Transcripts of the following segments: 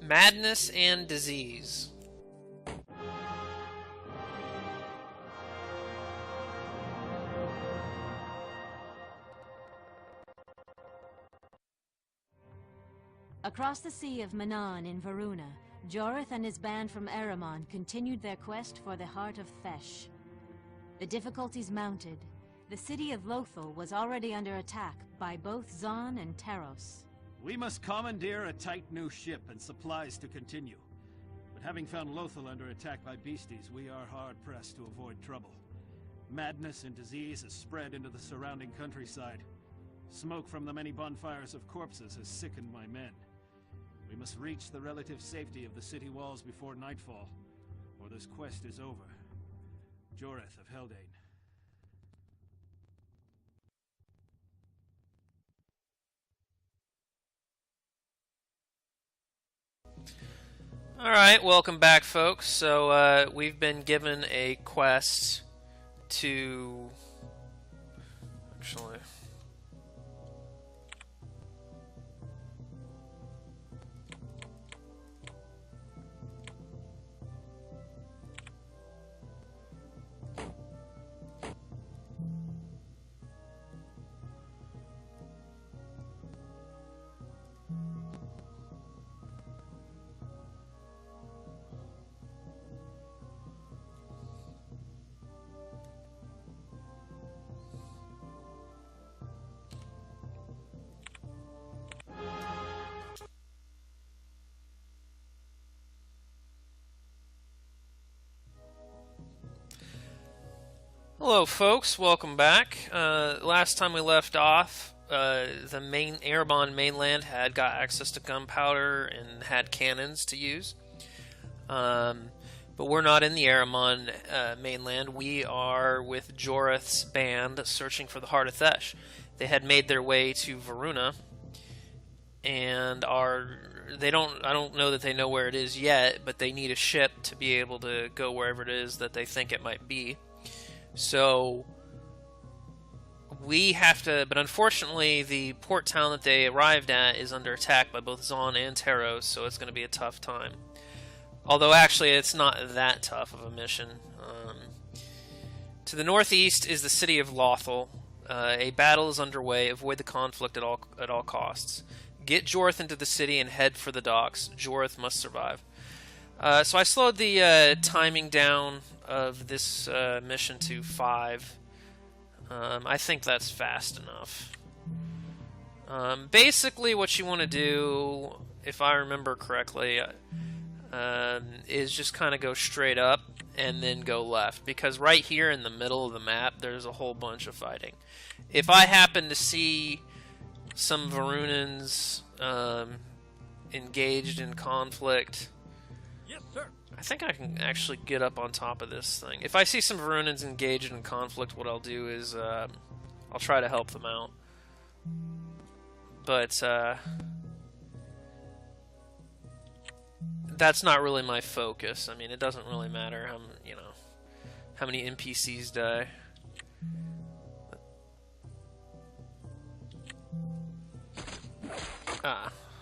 Madness and disease. Across the Sea of Manan in Varuna, Joreth and his band from Eramon continued their quest for the Heart of Fesh. The difficulties mounted. The city of Lothal was already under attack by both Zon and Taros. We must commandeer a tight new ship and supplies to continue. But having found Lothal under attack by beasties, we are hard-pressed to avoid trouble. Madness and disease has spread into the surrounding countryside. Smoke from the many bonfires of corpses has sickened my men. We must reach the relative safety of the city walls before nightfall, or this quest is over. Joreth of Haldane. Alright, welcome back, folks. So, we've been given a quest to... Actually... Hello folks, welcome back. Last time we left off, the Erebon mainland had got access to gunpowder and had cannons to use. But we're not in the Erebon mainland. We are with Joreth's band searching for the Heart of Fesh. They had made their way to Varuna and I don't know that they know where it is yet, but they need a ship to be able to go wherever it is that they think it might be. So we have to, but unfortunately the port town that they arrived at is under attack by both Zon and Taros, so it's going to be a tough time. Although actually it's not that tough of a mission. To the northeast is the city of Lothal. A battle is underway. Avoid the conflict at all costs. Get Joreth into the city and head for the docks. Joreth must survive. So I slowed the timing down of this mission to 5. I think that's fast enough. Basically what you want to do, if I remember correctly, is just kind of go straight up and then go left, because right here in the middle of the map there's a whole bunch of fighting. If I happen to see some Varunans engaged in conflict, Yes, sir. I think I can actually get up on top of this thing. If I see some Varunans engaged in conflict, what I'll do is I'll try to help them out. But that's not really my focus. I mean, it doesn't really matter how many NPCs die.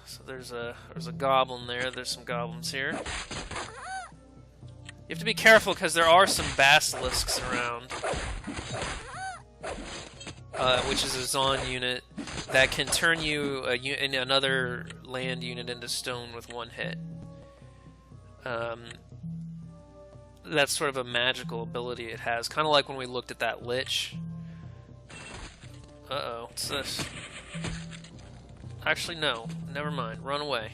So there's a goblin there. There's some goblins here. You have to be careful because there are some basilisks around, which is a Zon unit that can turn you another land unit into stone with one hit. That's sort of a magical ability it has, kind of like when we looked at that Lich. Uh-oh, what's this? Actually, no. Never mind. Run away.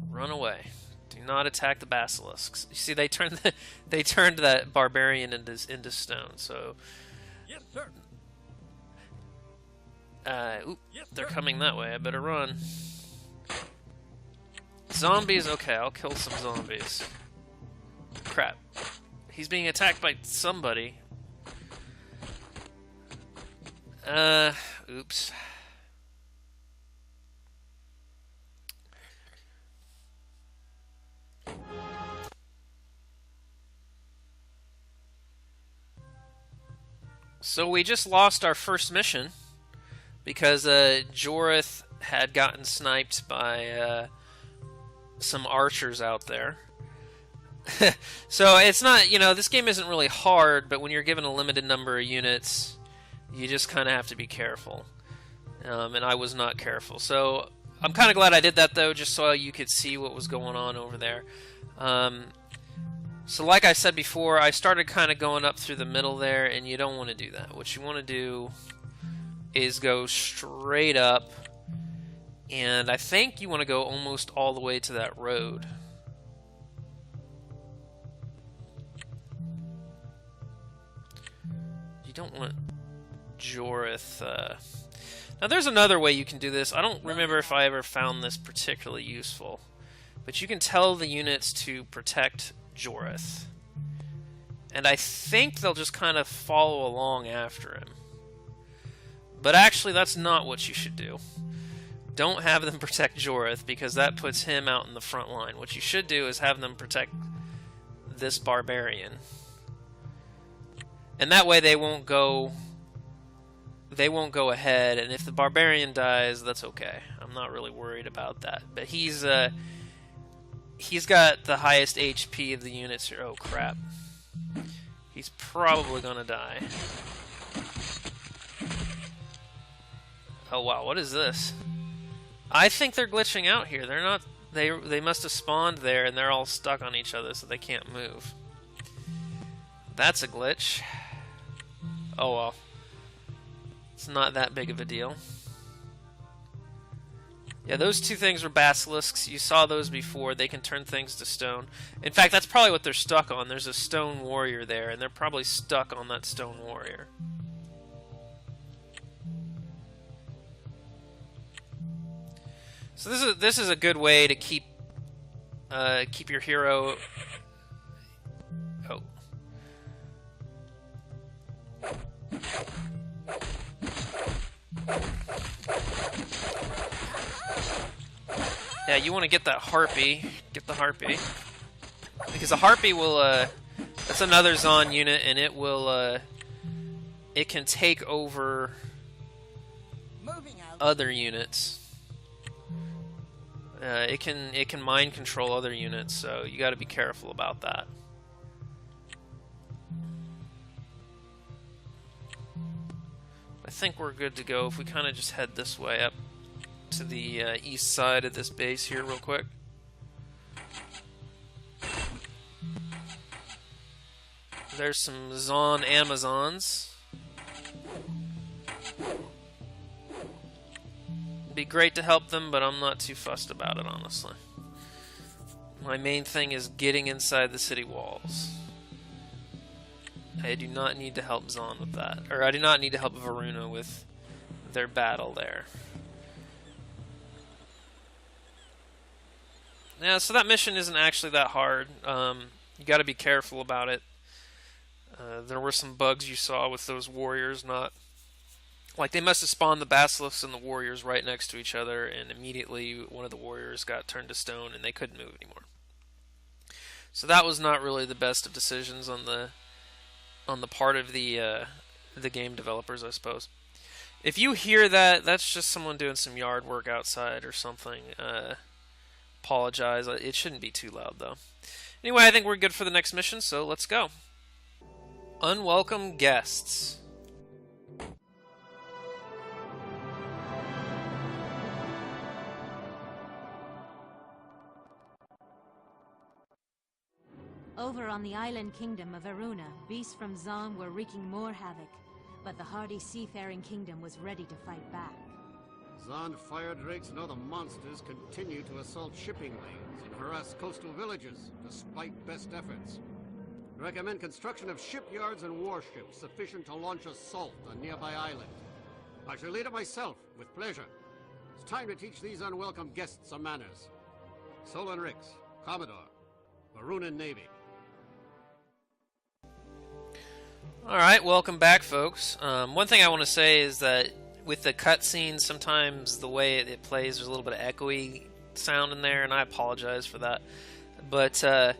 Run away. Do not attack the basilisks. You see, they turned that barbarian into stone. So, Yes, sir. Oop, they're coming that way. I better run. Zombies. Okay, I'll kill some zombies. Crap. He's being attacked by somebody. Oops. So we just lost our first mission because Joreth had gotten sniped by some archers out there. So it's not, you know, this game isn't really hard, but when you're given a limited number of units, you just kind of have to be careful. And I was not careful. So I'm kind of glad I did that, though, just so you could see what was going on over there. So like I said before, I started kind of going up through the middle there, and you don't want to do that. What you want to do is go straight up, and I think you want to go almost all the way to that road. You don't want Joreth. Now there's another way you can do this. I don't remember if I ever found this particularly useful, but you can tell the units to protect Joreth, and I think they'll just kind of follow along after him. But actually, that's not what you should do. Don't have them protect Joreth, because that puts him out in the front line. What you should do is have them protect this barbarian, and that way they won't go ahead. And if the barbarian dies, that's okay. I'm not really worried about that. But he's got the highest HP of the units here. Oh crap. He's probably gonna die. Oh wow, what is this? I think they're glitching out here. They're not. They must have spawned there and they're all stuck on each other, so they can't move. That's a glitch. Oh well. It's not that big of a deal. Yeah, those two things were basilisks. You saw those before. They can turn things to stone. In fact, that's probably what they're stuck on. There's a stone warrior there, and they're probably stuck on that stone warrior. So this is a good way to keep your hero. Oh. Yeah, you want to get that harpy. Get the harpy, because the harpy will. That's another Zon unit, and it will. It can take over other units. It can mind control other units, so you got to be careful about that. I think we're good to go if we kind of just head this way up to the east side of this base here real quick. There's some Zon Amazons. It'd be great to help them, but I'm not too fussed about it, honestly. My main thing is getting inside the city walls. I do not need to help Zon with that. Or I do not need to help Varuna with their battle there. Yeah, so that mission isn't actually that hard. You got to be careful about it. There were some bugs you saw with those warriors. Not like they must have spawned the basilisks and the warriors right next to each other, and immediately one of the warriors got turned to stone and they couldn't move anymore. So that was not really the best of decisions on the part of the game developers, I suppose. If you hear that, that's just someone doing some yard work outside or something. Apologize. It shouldn't be too loud, though. Anyway, I think we're good for the next mission, so let's go. Unwelcome Guests. Over on the island kingdom of Varuna, beasts from Zon were wreaking more havoc, but the hardy seafaring kingdom was ready to fight back. Zon fire drakes and other monsters continue to assault shipping lanes and harass coastal villages, despite best efforts. Recommend construction of shipyards and warships sufficient to launch assault on nearby island. I shall lead it myself, with pleasure. It's time to teach these unwelcome guests some manners. Solon Rix, Commodore, Varunan Navy. Alright, welcome back, folks. One thing I want to say is that with the cutscenes, sometimes the way it plays, there's a little bit of echoey sound in there, and I apologize for that. But I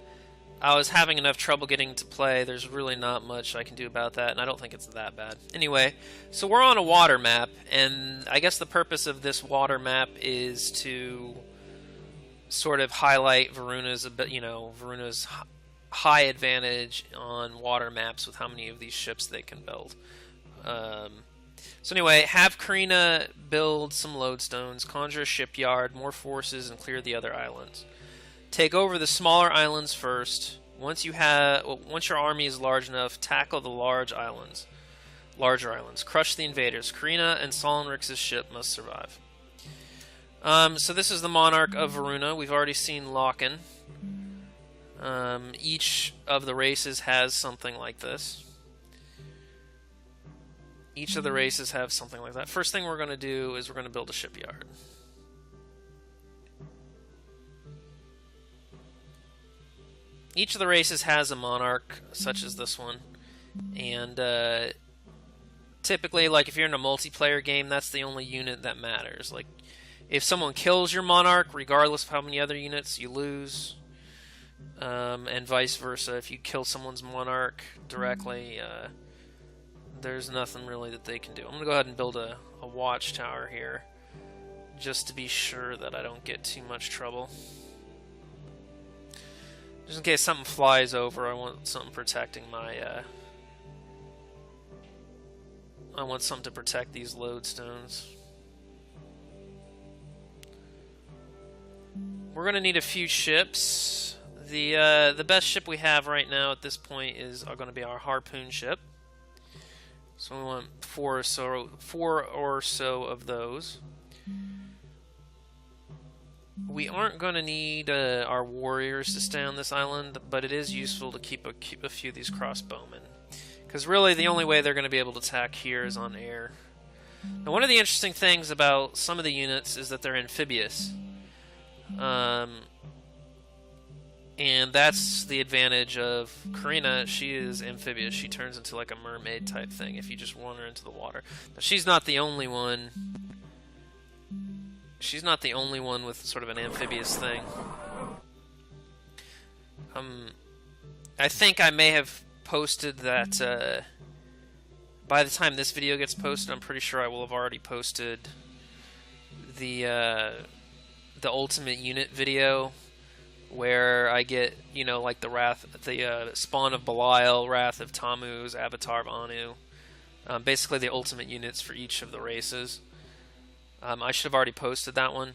was having enough trouble getting to play. There's really not much I can do about that, and I don't think it's that bad. Anyway, so we're on a water map, and I guess the purpose of this water map is to sort of highlight Varuna's a bit, Varuna's high advantage on water maps with how many of these ships they can build. So anyway, have Karina build some lodestones, conjure a shipyard, more forces, and clear the other islands. Take over the smaller islands first. Once your army is large enough, tackle the larger islands. Crush the invaders. Karina and Solonrix's ship must survive. So this is the Monarch of Varuna. We've already seen Loken. Each of the races has something like this. Each of the races have something like that. First thing we're going to do is we're going to build a shipyard. Each of the races has a monarch, such as this one. And typically, like if you're in a multiplayer game, that's the only unit that matters. Like, if someone kills your monarch, regardless of how many other units, you lose. And vice versa. If you kill someone's monarch directly, there's nothing really that they can do. I'm going to go ahead and build a watchtower here, just to be sure that I don't get too much trouble. Just in case something flies over, I want something protecting my... I want something to protect these lodestones. We're going to need a few ships. The best ship we have right now at this point are going to be our harpoon ship. So we want four or so of those. We aren't going to need our warriors to stay on this island, but it is useful to keep a few of these crossbowmen. Because really the only way they're going to be able to attack here is on air. Now, one of the interesting things about some of the units is that they're amphibious. And that's the advantage of Karina. She is amphibious. She turns into like a mermaid type thing if you just run her into the water. But she's not the only one. She's not the only one with sort of an amphibious thing. I think I may have posted that by the time this video gets posted, I'm pretty sure I will have already posted the ultimate unit video, where I get, like the Spawn of Belial, Wrath of Tammuz, Avatar of Anu. Basically the ultimate units for each of the races. I should have already posted that one.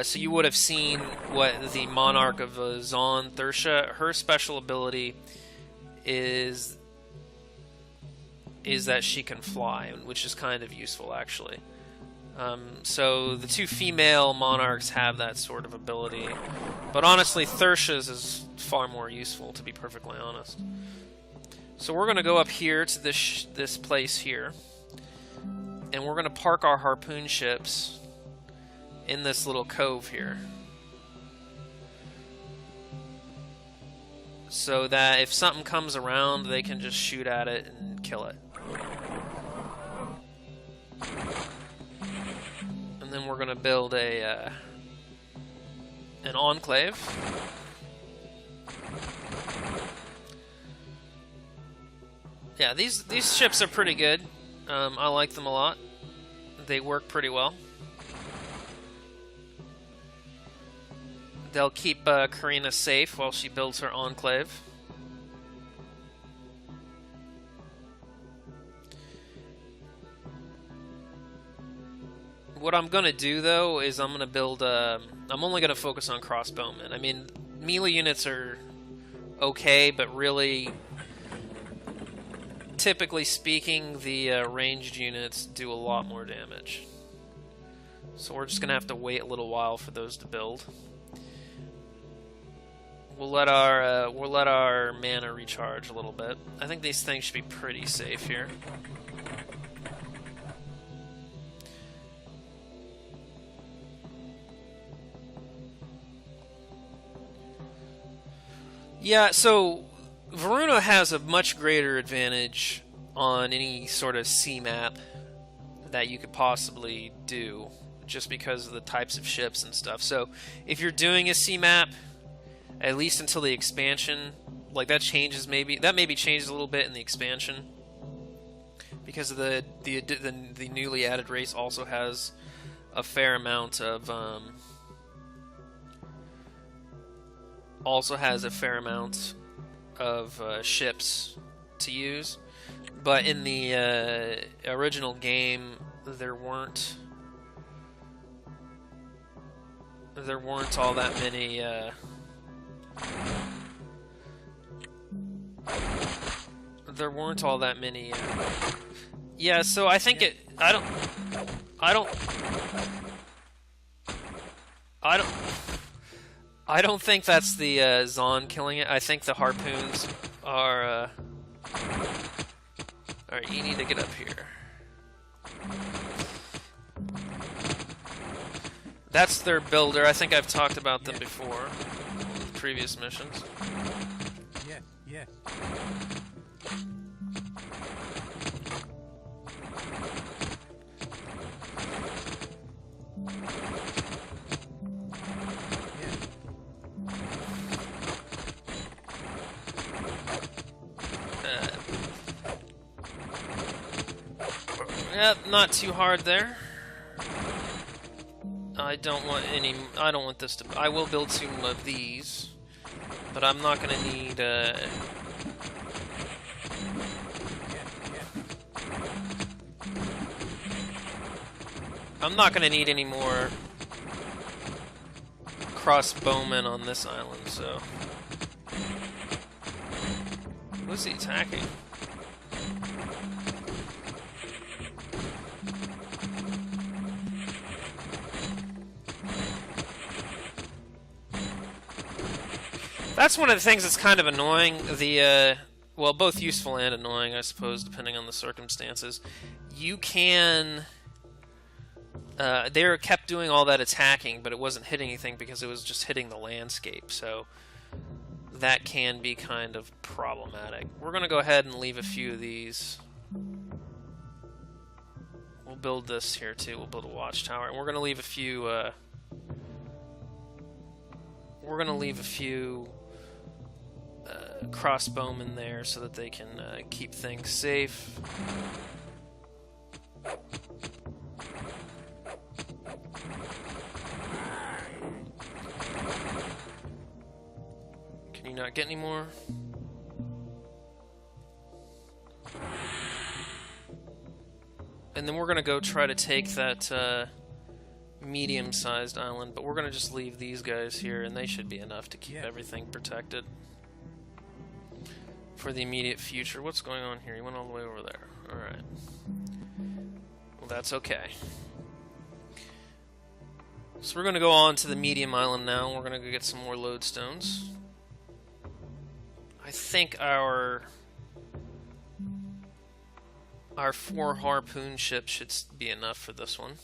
So you would have seen what the Monarch of Zon, Thursha, her special ability is that she can fly, which is kind of useful actually. So the two female monarchs have that sort of ability, but honestly Thursha's is far more useful, to be perfectly honest. So we're going to go up here to this place here, and we're going to park our harpoon ships in this little cove here, so that if something comes around, they can just shoot at it and kill it. And then we're going to build an enclave. Yeah, these ships are pretty good. I like them a lot. They work pretty well. They'll keep Karina safe while she builds her enclave. What I'm going to do, though, is I'm going to build... I'm only going to focus on crossbowmen. I mean, melee units are okay, but really, typically speaking, the ranged units do a lot more damage. So we're just going to have to wait a little while for those to build. We'll let our mana recharge a little bit. I think these things should be pretty safe here. Yeah, so Varuna has a much greater advantage on any sort of sea map that you could possibly do, just because of the types of ships and stuff. So if you're doing a sea map, at least until the expansion, like that maybe changes a little bit in the expansion, because of the newly added race also has a fair amount of also has a fair amount of ships to use, but in the original game there weren't all that many yeah, so I think I don't think that's the Zon killing it. I think the harpoons are alright, you need to get up here. That's their builder. I think I've talked about them before in previous missions. Yes, yes. Yeah, not too hard there. I don't want this to... I will build some of these, but I'm not going to need... I'm not going to need any more crossbowmen on this island, so... Who's he attacking? That's one of the things that's kind of annoying. Well, both useful and annoying, I suppose, depending on the circumstances. You can... they were kept doing all that attacking, but it wasn't hitting anything because it was just hitting the landscape, so that can be kind of problematic. We're going to go ahead and leave a few of these. We'll build this here, too. We'll build a watchtower, and we're going to leave a few... we're going to leave a few... crossbowmen there so that they can keep things safe. Can you not get any more? And then we're gonna go try to take that medium-sized island, but we're gonna just leave these guys here, and they should be enough to keep everything protected for the immediate future. What's going on here? He went all the way over there. Alright. Well, that's okay. So we're going to go on to the medium island now. We're going to go get some more lodestones. I think our 4 harpoon ships should be enough for this one.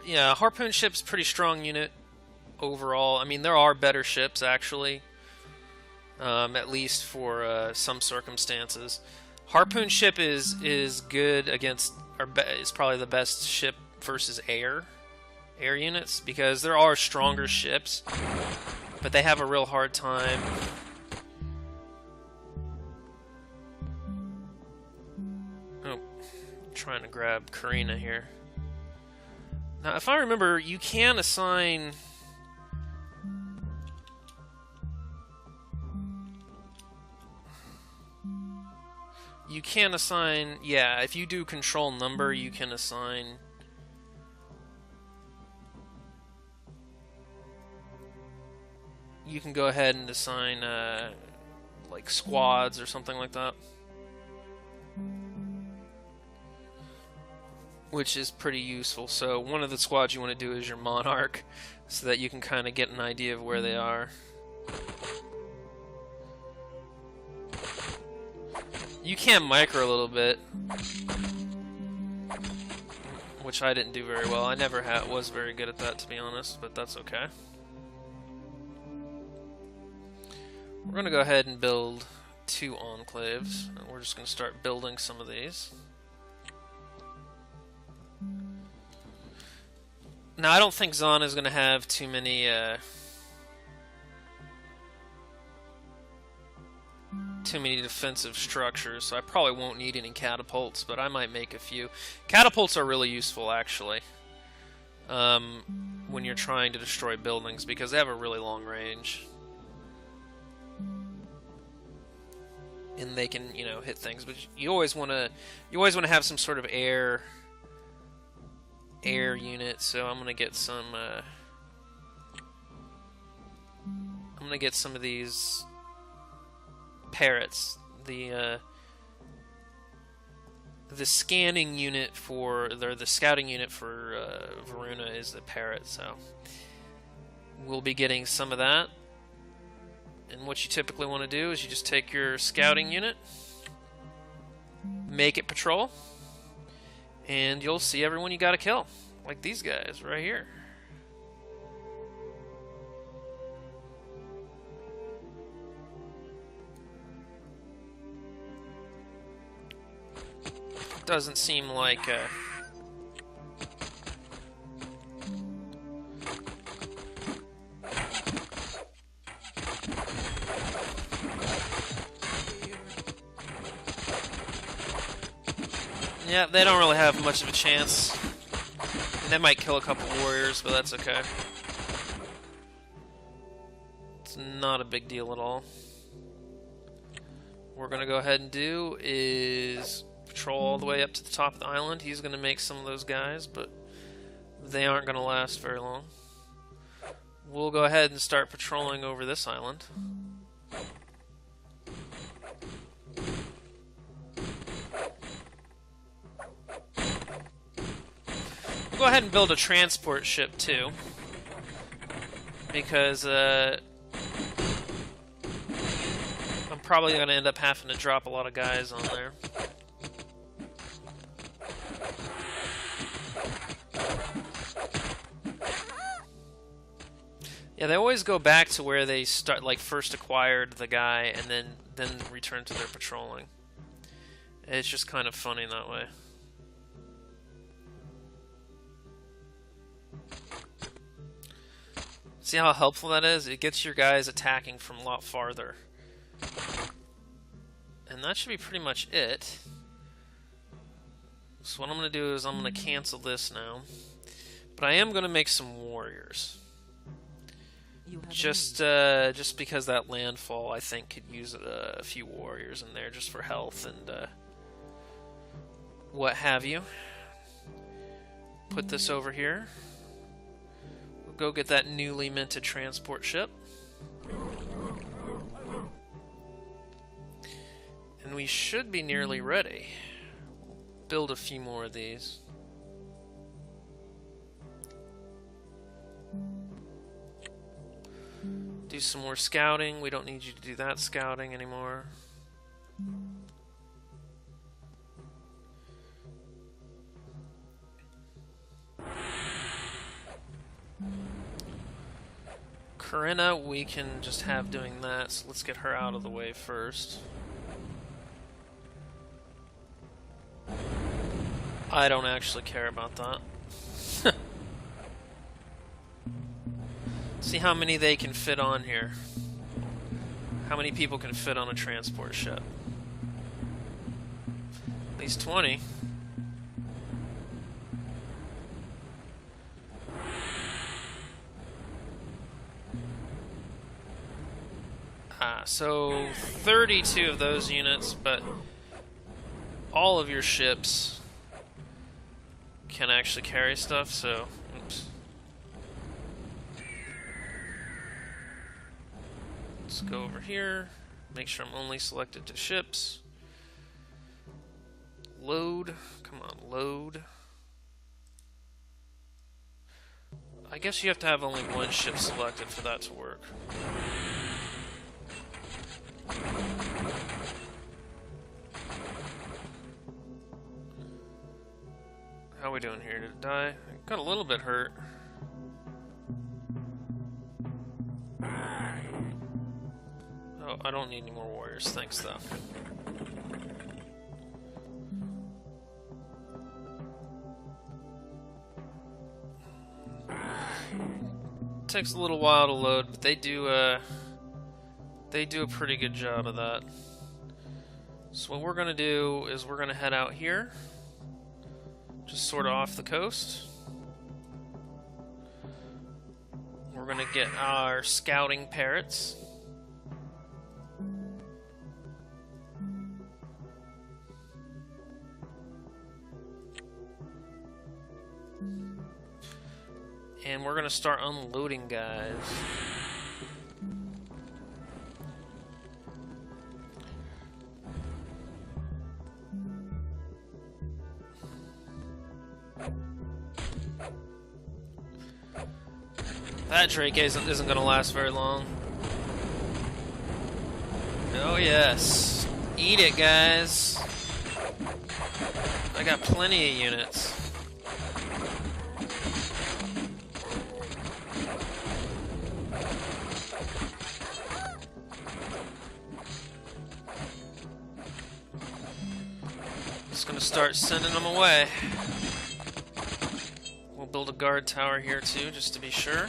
Yeah, harpoon ship's pretty strong unit overall. I mean, there are better ships actually, at least for some circumstances. Harpoon ship is good against, or is probably the best ship versus air units, because there are stronger ships, but they have a real hard time. Oh, I'm trying to grab Karina here. Now, if I remember, you can assign... Yeah, if you do control number, you can assign... You can go ahead and assign, like, squads or something like that. Which is pretty useful. So one of the squads you want to do is your Monarch, so that you can kind of get an idea of where they are. You can micro a little bit, which I didn't do very well. I never was very good at that, to be honest, but that's okay. We're going to go ahead and build 2 enclaves, and we're just going to start building some of these. Now, I don't think Zon is going to have too many... too many defensive structures, so I probably won't need any catapults, but I might make a few. Catapults are really useful, actually, when you're trying to destroy buildings, because they have a really long range. And they can, you know, hit things, but you always want to have some sort of air unit. So I'm gonna get some of these parrots. The scanning unit for the scouting unit for Varuna is the parrot, so we'll be getting some of that. And what you typically want to do is you just take your scouting unit, make it patrol, and you'll see everyone you gotta kill. Like these guys right here. Doesn't seem like... Yeah, they don't really have much of a chance. They might kill a couple warriors, but that's okay. It's not a big deal at all. What we're going to go ahead and do is patrol all the way up to the top of the island. He's going to make some of those guys, but they aren't going to last very long. We'll go ahead and start patrolling over this island. Go ahead and build a transport ship too, because I'm probably going to end up having to drop a lot of guys on there. Yeah, they always go back to where they first acquired the guy, and then return to their patrolling. It's just kind of funny that way. See how helpful that is? It gets your guys attacking from a lot farther. And that should be pretty much it. So what I'm going to do is I'm going to cancel this now. But I am going to make some warriors. Just because that landfall, I think, could use a few warriors in there just for health and what have you. Put this over here. Go get that newly minted transport ship. And we should be nearly ready. Build a few more of these. Do some more scouting. We don't need you to do that scouting anymore. Corinna, we can just have doing that, so let's get her out of the way first. I don't actually care about that. See how many they can fit on here. How many people can fit on a transport ship? At least 20. So 32 of those units, but all of your ships can actually carry stuff, so oops. Let's go over here, make sure I'm only selected to ships. Load, come on, load. I guess you have to have only one ship selected for that to work. How are we doing here? Did it die? It got a little bit hurt. Oh, I don't need any more warriors. Thanks, though. Takes a little while to load, but they do a pretty good job of that. So what we're going to do is we're going to head out here, just sort of off the coast. We're going to get our scouting parrots. And we're going to start unloading guys. That Drake isn't going to last very long. Oh yes. Eat it, guys. I got plenty of units. Just going to start sending them away. We'll build a guard tower here too, just to be sure.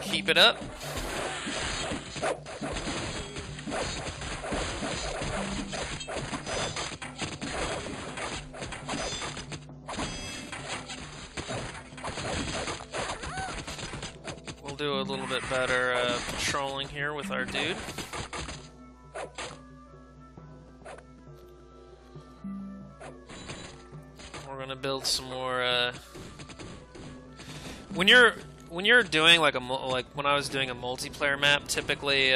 Keep it up. We'll do a little bit better patrolling here with our dude. We're gonna build some more. When you're doing like when I was doing a multiplayer map, typically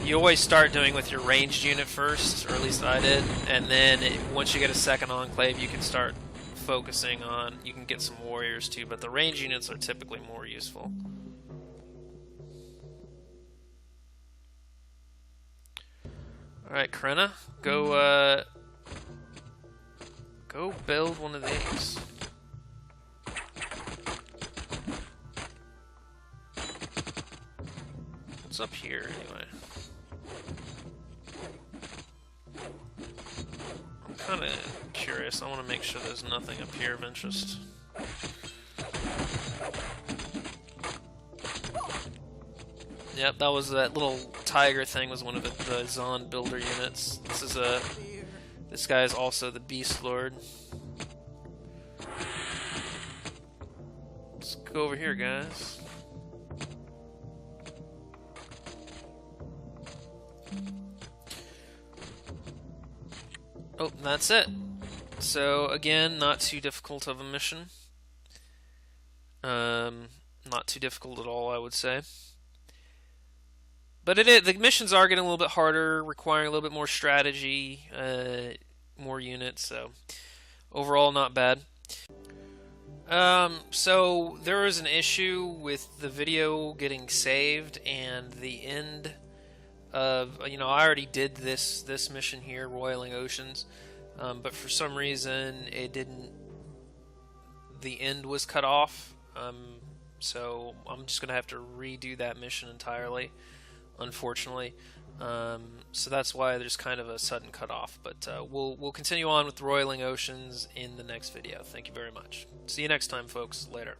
you always start doing with your ranged unit first, or at least I did, and then once you get a second enclave, you can start focusing on. You can get some warriors too, but the ranged units are typically more useful. All right, Krenna, go build one of these. What's up here, anyway? I'm kind of curious. I want to make sure there's nothing up here of interest. Yep, that little tiger thing was one of the Zon builder units. This guy is also the Beast Lord. Let's go over here, guys. Oh, and that's it. So again, not too difficult of a mission. Not too difficult at all, I would say. But the missions are getting a little bit harder, requiring a little bit more strategy, more units. So overall, not bad. So there was an issue with the video getting saved and the end of, I already did this mission here, Roiling Oceans, but for some reason it didn't. The end was cut off, so I'm just gonna have to redo that mission entirely, unfortunately. So that's why there's kind of a sudden cutoff. But we'll continue on with Roiling Oceans in the next video. Thank you very much. See you next time, folks. Later.